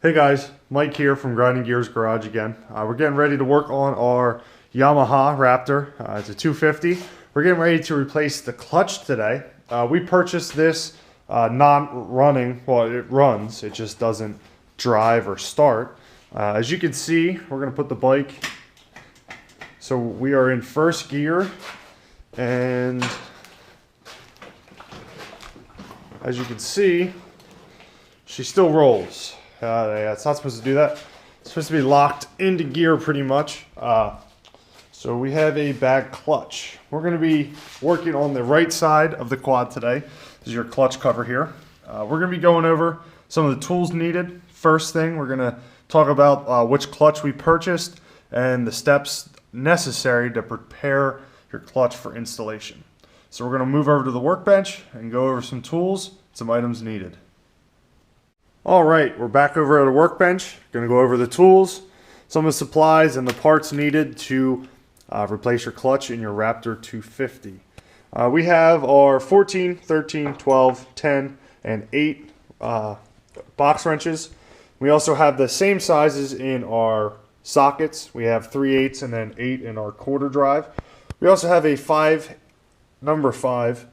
Hey guys, Mike here from Grinding Gears Garage again. We're getting ready to work on our Yamaha Raptor. It's a 250. We're getting ready to replace the clutch today. We purchased this non-running. Well, it runs. It just doesn't drive or start. As you can see, we're going to put the bike. So we are in first gear, and as you can see, she still rolls. Yeah, it's not supposed to do that. It's supposed to be locked into gear pretty much. So we have a bag clutch. We're going to be working on the right side of the quad today. This is your clutch cover here. We're going to be going over some of the tools needed. First thing, we're going to talk about which clutch we purchased and the steps necessary to prepare your clutch for installation. So we're going to move over to the workbench and go over some tools, some items needed. All right, we're back over at a workbench. Going to go over the tools, some of the supplies, and the parts needed to replace your clutch in your Raptor 250. We have our 14, 13, 12, 10, and 8 box wrenches. We also have the same sizes in our sockets. We have 3/8 and then 8 in our quarter drive. We also have a number 5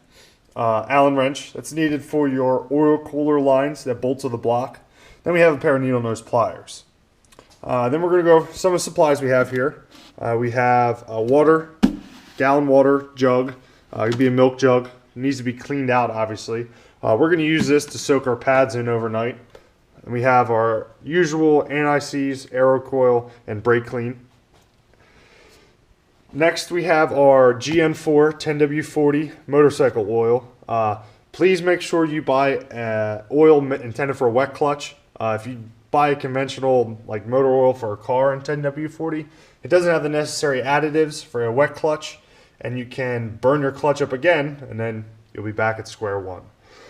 Allen wrench that's needed for your oil cooler lines that bolt to the block. Then we have a pair of needle nose pliers. Then we're going to go over some of the supplies we have here. We have a gallon water jug. It could be a milk jug. It needs to be cleaned out, obviously. We're going to use this to soak our pads in overnight. And we have our usual anti-seize, Aerocoil, and brake clean. Next, we have our GN4 10W40 motorcycle oil. Please make sure you buy oil intended for a wet clutch. If you buy a conventional like motor oil for a car in 10W40, it doesn't have the necessary additives for a wet clutch, and you can burn your clutch up again, and then you'll be back at square one.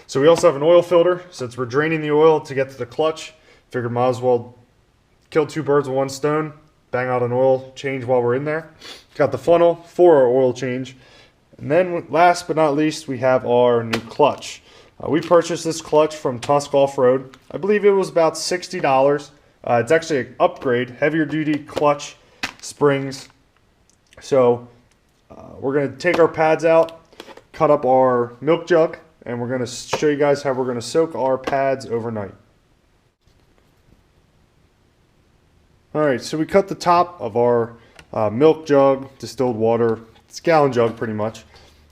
So we also have an oil filter. Since we're draining the oil to get to the clutch, figured might as well kill two birds with one stone. Bang out an oil change while we're in there. Got the funnel for our oil change. And then last but not least, we have our new clutch. We purchased this clutch from Tusk Off-Road. I believe it was about $60. It's actually an upgrade, heavier duty clutch springs. So we're going to take our pads out, cut up our milk jug, and we're going to show you guys how we're going to soak our pads overnight. Alright, so we cut the top of our milk jug, distilled water. It's a gallon jug pretty much.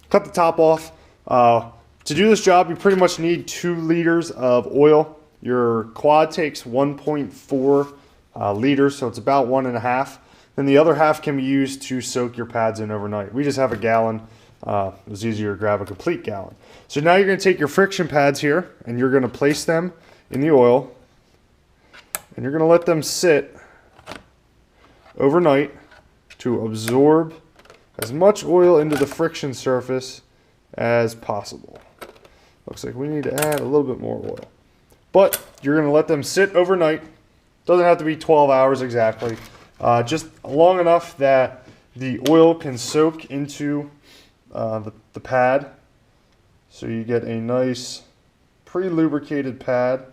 Cut the top off. To do this job, you pretty much need 2 liters of oil. Your quad takes 1.4 liters, so it's about 1.5. Then the other half can be used to soak your pads in overnight. We just have a gallon. It was easier to grab a complete gallon. So now you're going to take your friction pads here, and you're going to place them in the oil, and you're going to let them sit overnight to absorb as much oil into the friction surface as possible. Looks like we need to add a little bit more oil. But you're going to let them sit overnight. Doesn't have to be 12 hours exactly. Just long enough that the oil can soak into the pad. So you get a nice pre-lubricated pad.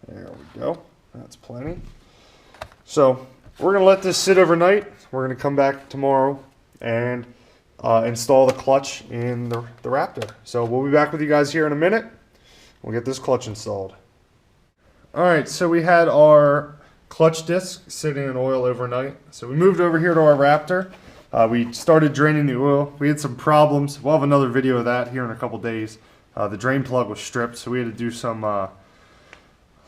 There we go. That's plenty. So we're going to let this sit overnight. We're going to come back tomorrow and install the clutch in the Raptor. So we'll be back with you guys here in a minute. We'll get this clutch installed. Alright, so we had our clutch disc sitting in oil overnight. So we moved over here to our Raptor. We started draining the oil. We had some problems. We'll have another video of that here in a couple days. The drain plug was stripped, so we had to do some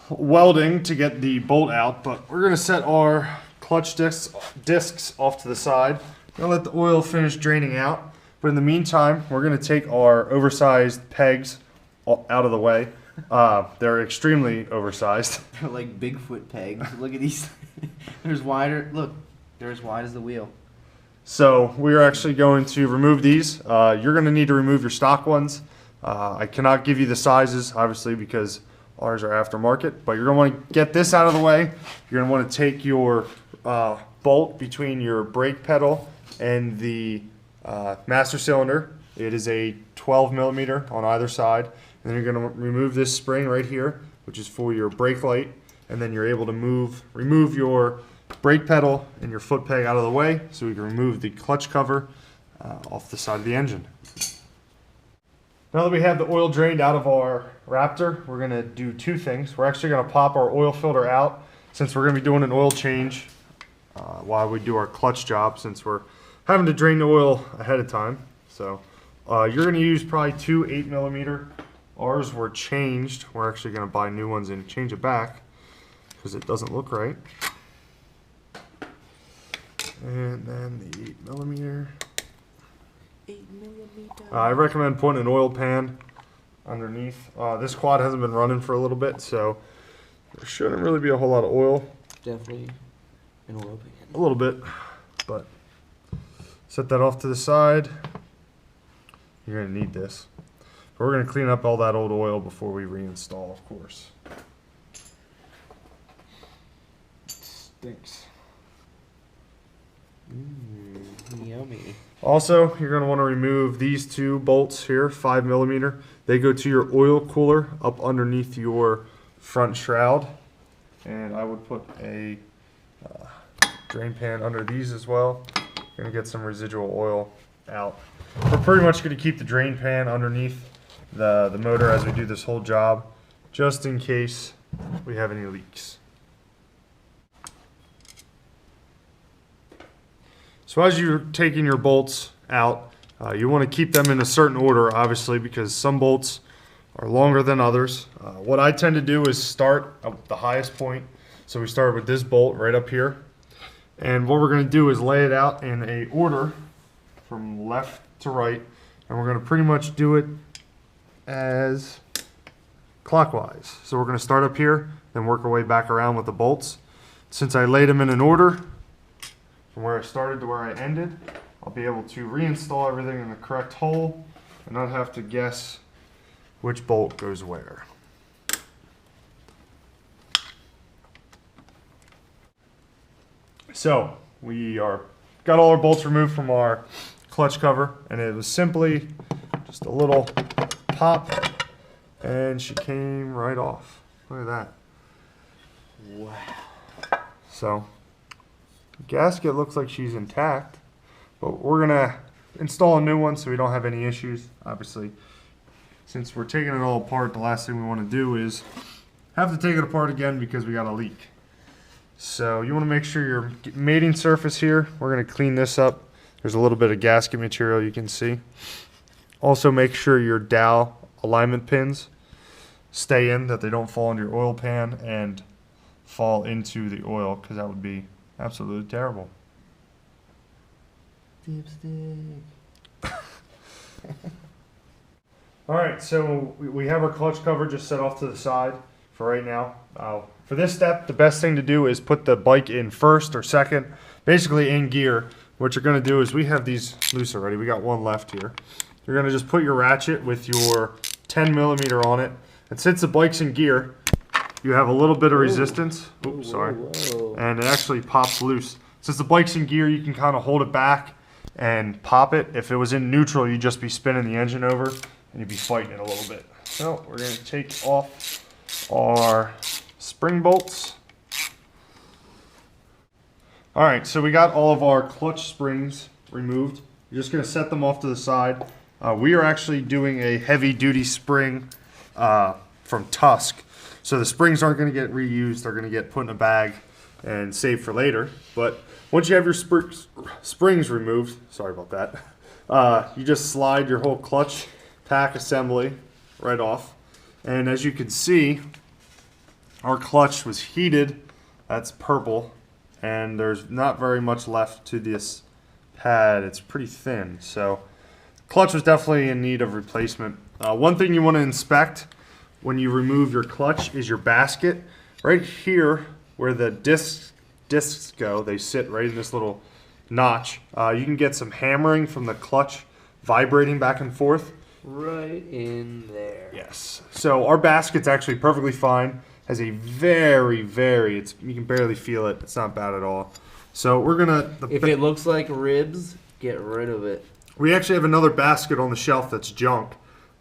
welding to get the bolt out. But we're going to set our clutch discs off to the side. We're going to let the oil finish draining out. But in the meantime, we're going to take our oversized pegs out of the way. They're extremely oversized. They're like Bigfoot pegs. Look at these. There's wider. Look, they're as wide as the wheel. So we're actually going to remove these. You're going to need to remove your stock ones. I cannot give you the sizes, obviously, because ours are aftermarket. But you're going to want to get this out of the way. You're going to want to take your bolt between your brake pedal and the master cylinder. It is a 12 millimeter on either side. And then you're going to remove this spring right here, which is for your brake light. and then you're able to remove your brake pedal and your foot peg out of the way, so we can remove the clutch cover off the side of the engine. Now that we have the oil drained out of our Raptor, we're going to do two things. We're actually going to pop our oil filter out, since we're going to be doing an oil change while we do our clutch job, since we're having to drain the oil ahead of time. So you're going to use probably two 8mm. Ours were changed. We're actually going to buy new ones and change it back because it doesn't look right. And then the 8mm. 8mm. I recommend putting an oil pan underneath. This quad hasn't been running for a little bit, so there shouldn't really be a whole lot of oil. Definitely an oil pan. A little bit, but set that off to the side. You're going to need this. But we're going to clean up all that old oil before we reinstall, of course. It stinks. Yummy. Also, you're going to want to remove these two bolts here, 5mm. They go to your oil cooler up underneath your front shroud. And I would put a drain pan under these as well. You're going to get some residual oil out. We're pretty much going to keep the drain pan underneath the motor as we do this whole job, just in case we have any leaks. So as you're taking your bolts out, you want to keep them in a certain order, obviously, because some bolts are longer than others. What I tend to do is start at the highest point. So we start with this bolt right up here. And what we're going to do is lay it out in a order from left to right. And we're going to pretty much do it as clockwise. So we're going to start up here, then work our way back around with the bolts. Since I laid them in an order, from where I started to where I ended, I'll be able to reinstall everything in the correct hole and not have to guess which bolt goes where. So we got all our bolts removed from our clutch cover, and it was simply just a little pop, and she came right off. Look at that. Wow. So the gasket looks like she's intact, but we're gonna install a new one so we don't have any issues. Obviously, since we're taking it all apart, the last thing we want to do is have to take it apart again because we got a leak. So you want to make sure your mating surface here, we're going to clean this up. There's a little bit of gasket material you can see. Also make sure your dowel alignment pins stay in, that they don't fall into your oil pan and fall into the oil, because that would be absolutely terrible. Dipstick. Alright, so we have our clutch cover just set off to the side for right now. For this step, the best thing to do is put the bike in first or second, basically in gear. What you're going to do is, we have these loose already, we got one left here. You're going to just put your ratchet with your 10mm on it, and since the bike's in gear, you have a little bit of resistance. Oops, sorry. Whoa. And it actually pops loose. Since the bike's in gear, you can kind of hold it back and pop it. If it was in neutral, you'd just be spinning the engine over and you'd be fighting it a little bit. So we're going to take off our spring bolts. Alright, so we got all of our clutch springs removed. You're just going to set them off to the side. We are actually doing a heavy duty spring from Tusk. So the springs aren't going to get reused. They're going to get put in a bag and saved for later. But once you have your springs removed, sorry about that, you just slide your whole clutch pack assembly right off. And as you can see, our clutch was heated. That's purple. And there's not very much left to this pad. It's pretty thin. So clutch was definitely in need of replacement. One thing you want to inspect when you remove your clutch is your basket. Right here where the discs go, they sit right in this little notch. You can get some hammering from the clutch vibrating back and forth. Right in there. Yes. So our basket's actually perfectly fine. Has a very, you can barely feel it. It's not bad at all. So we're gonna. If it looks like ribs, get rid of it. We actually have another basket on the shelf that's junk.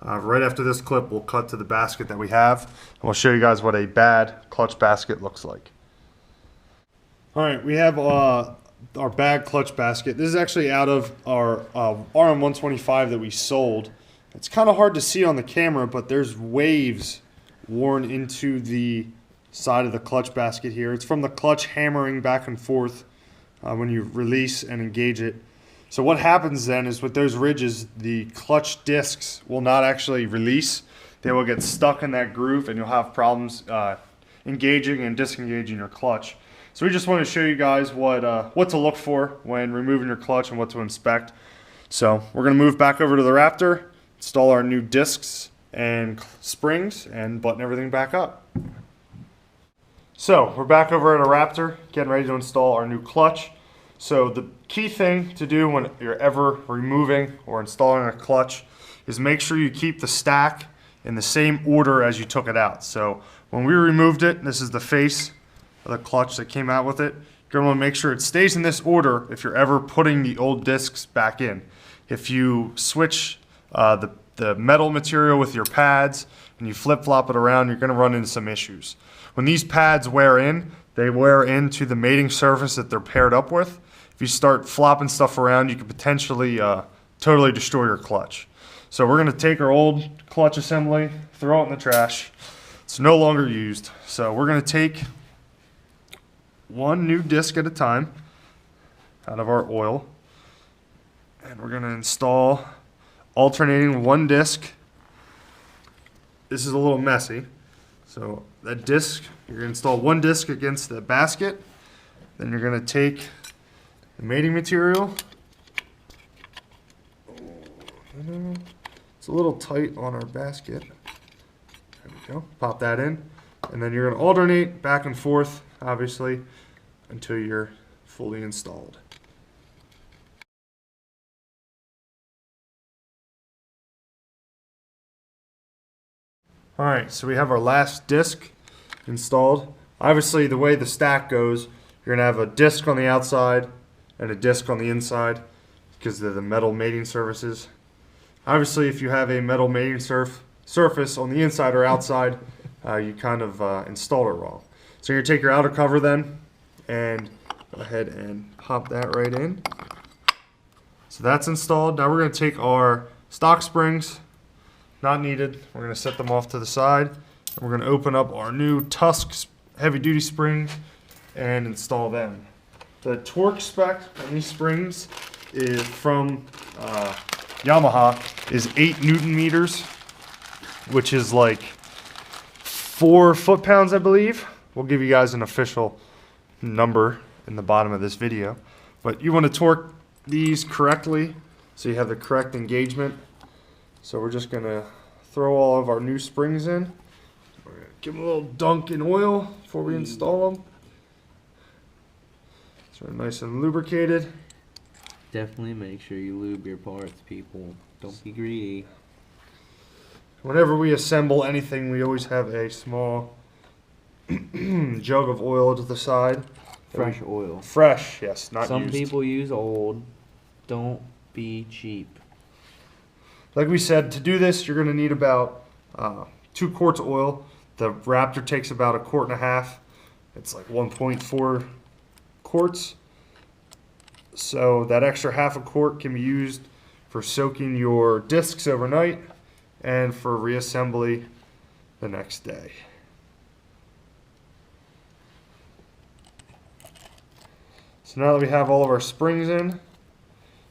Right after this clip, we'll cut to the basket that we have, and we'll show you guys what a bad clutch basket looks like. All right, we have our bad clutch basket. This is actually out of our RM125 that we sold. It's kind of hard to see on the camera, but there's waves worn into the side of the clutch basket here. It's from the clutch hammering back and forth when you release and engage it. So what happens then is with those ridges, the clutch discs will not actually release. They will get stuck in that groove, and you'll have problems engaging and disengaging your clutch. So we just want to show you guys what to look for when removing your clutch and what to inspect. So we're going to move back over to the Raptor, install our new discs and springs, and button everything back up. So we're back over at a Raptor, getting ready to install our new clutch. So the key thing to do when you're ever removing or installing a clutch is make sure you keep the stack in the same order as you took it out. So when we removed it, this is the face of the clutch that came out with it. You're going to want to make sure it stays in this order if you're ever putting the old discs back in. If you switch the metal material with your pads and you flip-flop it around, you're going to run into some issues. When these pads wear in, they wear into the mating surface that they're paired up with. If you start flopping stuff around, you could potentially totally destroy your clutch. So we're going to take our old clutch assembly, throw it in the trash. It's no longer used. So we're going to take one new disc at a time out of our oil, and we're going to install alternating one disc. This is a little messy. So that disc, you're going to install one disc against the basket. Then you're going to take the mating material. It's a little tight on our basket. There we go. Pop that in. And then you're going to alternate back and forth, obviously, until you're fully installed. Alright, so we have our last disc installed. Obviously, the way the stack goes, you're going to have a disc on the outside and a disc on the inside because they're the metal mating surfaces. Obviously, if you have a metal mating surface on the inside or outside, you kind of installed it wrong. So you're going to take your outer cover then and go ahead and pop that right in. So that's installed. Now we're going to take our stock springs. Not needed. We're going to set them off to the side. And we're going to open up our new Tusk heavy duty springs and install them. The torque spec on these springs is from Yamaha is 8 Newton meters, which is like 4 foot-pounds, I believe. We'll give you guys an official number in the bottom of this video. But you want to torque these correctly so you have the correct engagement. So we're just going to throw all of our new springs in. We're going to give them a little dunk in oil before we install them. So they're nice and lubricated. Definitely make sure you lube your parts, people. Don't be greedy. Whenever we assemble anything, we always have a small jug of oil to the side. Fresh oil. Fresh, yes, not Some used. people use old. Don't be cheap. Like we said, to do this, you're going to need about 2 quarts of oil. The Raptor takes about 1.5 quarts. It's like 1.4 quarts. So that extra 1/2 quart can be used for soaking your discs overnight and for reassembly the next day. So now that we have all of our springs in,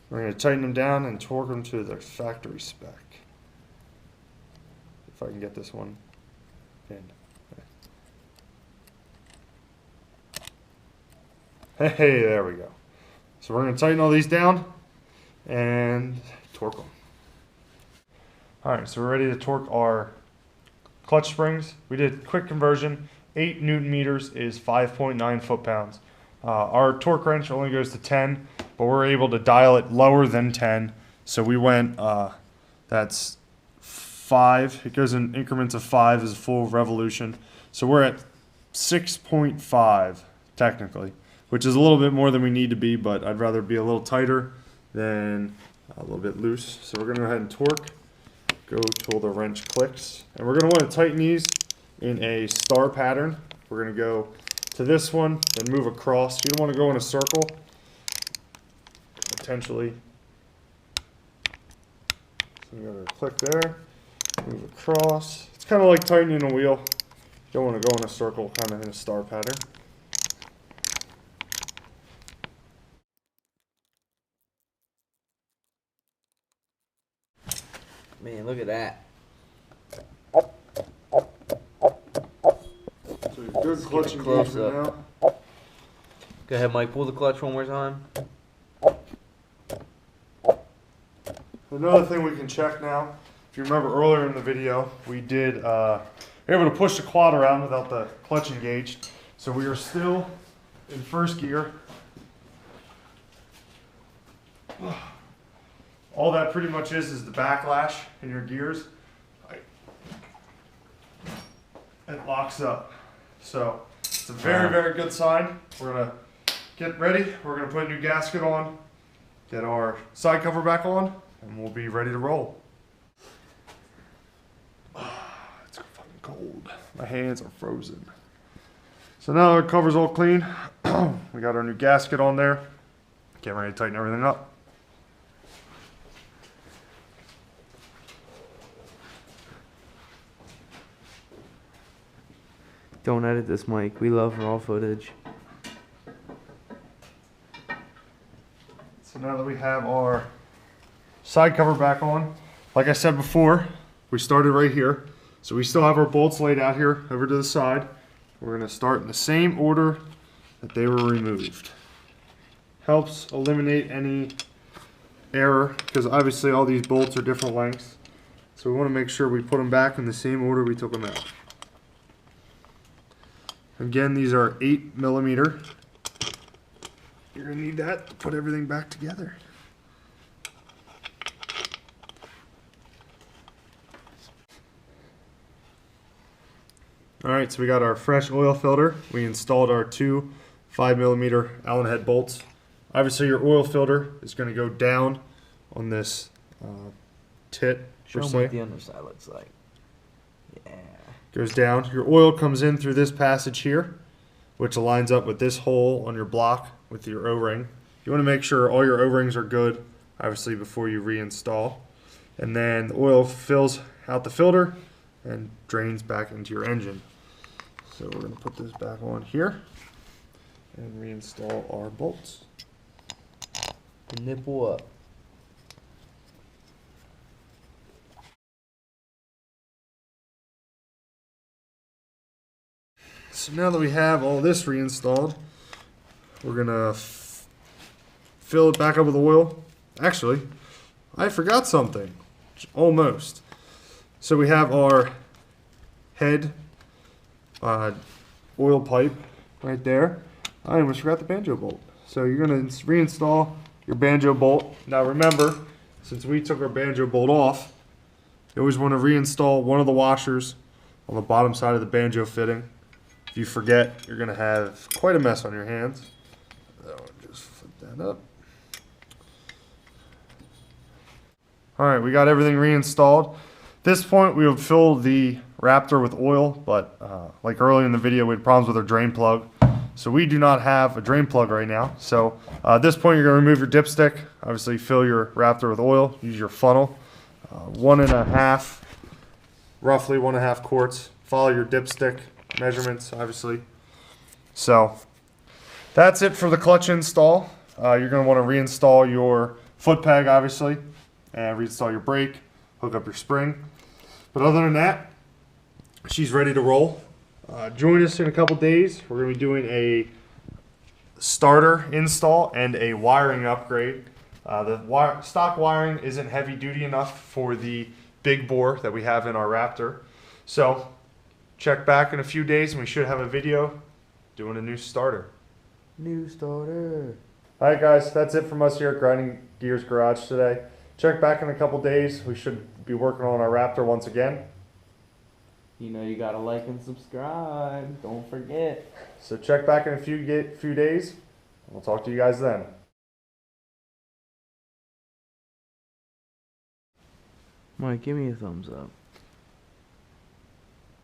we're going to tighten them down and torque them to their factory spec. If I can get this one in. Hey, there we go. So we're going to tighten all these down and torque them. Alright, so we're ready to torque our clutch springs. We did quick conversion. 8 Newton meters is 5.9 foot-pounds. Our torque wrench only goes to 10, but we're able to dial it lower than 10. So we went, that's 5. It goes in increments of 5 as a full revolution. So we're at 6.5 technically, which is a little bit more than we need to be, but I'd rather be a little tighter than a little bit loose. So we're going to go ahead and torque. go till the wrench clicks. And we're going to want to tighten these in a star pattern. We're going to go to this one, then move across. You don't want to go in a circle. Potentially. So we're going to click there, move across. It's kind of like tightening a wheel. You don't want to go in a circle, kind of in a star pattern. Man, look at that. So good clutch close engagement up. now. Go ahead, Mike. Pull the clutch one more time. Another thing we can check now, if you remember earlier in the video, we did, we were able to push the quad around without the clutch engaged. So we are still in first gear. All that pretty much is the backlash in your gears. It locks up. So it's a very, very good sign. We're gonna get ready. We're gonna put a new gasket on, get our side cover back on, and we'll be ready to roll. It's fucking cold. My hands are frozen. So now our cover's all clean. We got our new gasket on there. Getting ready to tighten everything up. Don't edit this, Mike. We love raw footage. So now that we have our side cover back on, like I said before, we started right here. So we still have our bolts laid out here over to the side. We're going to start in the same order that they were removed. Helps eliminate any error, because obviously all these bolts are different lengths. So we want to make sure we put them back in the same order we took them out. Again, these are 8mm. You're going to need that to put everything back together. Alright, so we got our fresh oil filter. We installed our two 5mm Allen head bolts. Obviously your oil filter is going to go down on this tit. Show them what the underside looks like. Yeah. Goes down. Your oil comes in through this passage here, which aligns up with this hole on your block with your O-ring. You want to make sure all your O-rings are good, obviously, before you reinstall. And then the oil fills out the filter and drains back into your engine. So we're going to put this back on here and reinstall our bolts. Nipple up. So now that we have all this reinstalled, we're gonna fill it back up with oil. Actually, I forgot something. Almost. So we have our head oil pipe right there. I almost forgot the banjo bolt. So you're gonna reinstall your banjo bolt. Now remember, since we took our banjo bolt off, you always want to reinstall one of the washers on the bottom side of the banjo fitting. If you forget, you're going to have quite a mess on your hands. So just flip that up. Alright, we got everything reinstalled. At this point, we would fill the Raptor with oil, but like earlier in the video, we had problems with our drain plug. So we do not have a drain plug right now. So at this point, you're going to remove your dipstick. Obviously, fill your Raptor with oil. Use your funnel. 1.5, roughly 1.5 quarts. Follow your dipstick measurements, obviously. So that's it for the clutch install. You're going to want to reinstall your foot peg, obviously, and reinstall your brake, hook up your spring. But other than that, she's ready to roll. Join us in a couple days. We're going to be doing a starter install and a wiring upgrade. The stock wiring isn't heavy duty enough for the big bore that we have in our Raptor. So check back in a few days and we should have a video doing a new starter. New starter. Alright guys, that's it from us here at Grinding Gears Garage today. Check back in a couple days. We should be working on our Raptor once again. You know you gotta like and subscribe. Don't forget. So check back in a few days. We'll talk to you guys then. Mike, give me a thumbs up.